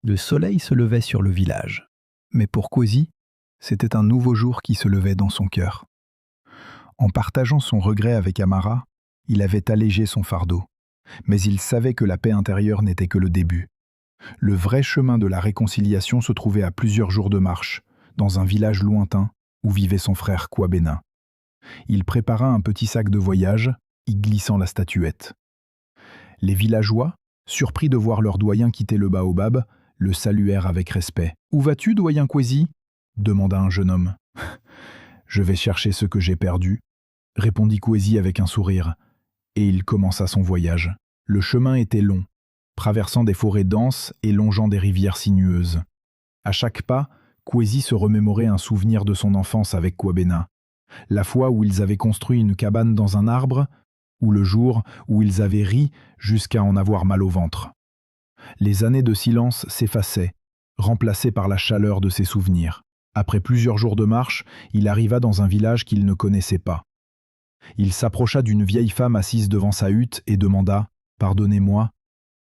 Le soleil se levait sur le village. Mais pour Kwesi, c'était un nouveau jour qui se levait dans son cœur. En partageant son regret avec Amara, il avait allégé son fardeau. Mais il savait que la paix intérieure n'était que le début. Le vrai chemin de la réconciliation se trouvait à plusieurs jours de marche, dans un village lointain où vivait son frère Kwabena. Il prépara un petit sac de voyage, y glissant la statuette. Les villageois, surpris de voir leur doyen quitter le baobab, le saluèrent avec respect. « Où vas-tu, doyen Kwesi ?» demanda un jeune homme. « Je vais chercher ce que j'ai perdu, » répondit Kwesi avec un sourire, et il commença son voyage. Le chemin était long, traversant des forêts denses et longeant des rivières sinueuses. À chaque pas, Kwesi se remémorait un souvenir de son enfance avec Kwabena, la fois où ils avaient construit une cabane dans un arbre, ou le jour où ils avaient ri jusqu'à en avoir mal au ventre. Les années de silence s'effaçaient, remplacées par la chaleur de ses souvenirs. Après plusieurs jours de marche, il arriva dans un village qu'il ne connaissait pas. Il s'approcha d'une vieille femme assise devant sa hutte et demanda « Pardonnez-moi,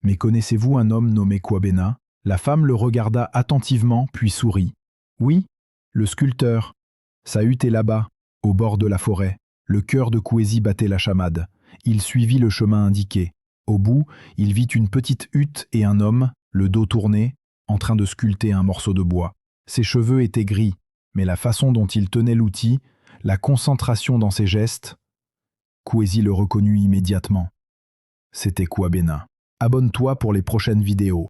mais connaissez-vous un homme nommé Kwabena ?» La femme le regarda attentivement puis sourit. « Oui, le sculpteur. Sa hutte est là-bas, au bord de la forêt. » Le cœur de Kwesi battait la chamade. Il suivit le chemin indiqué. Au bout, il vit une petite hutte et un homme, le dos tourné, en train de sculpter un morceau de bois. Ses cheveux étaient gris, mais la façon dont il tenait l'outil, la concentration dans ses gestes, Kwesi le reconnut immédiatement. C'était Kwabena. Abonne-toi pour les prochaines vidéos.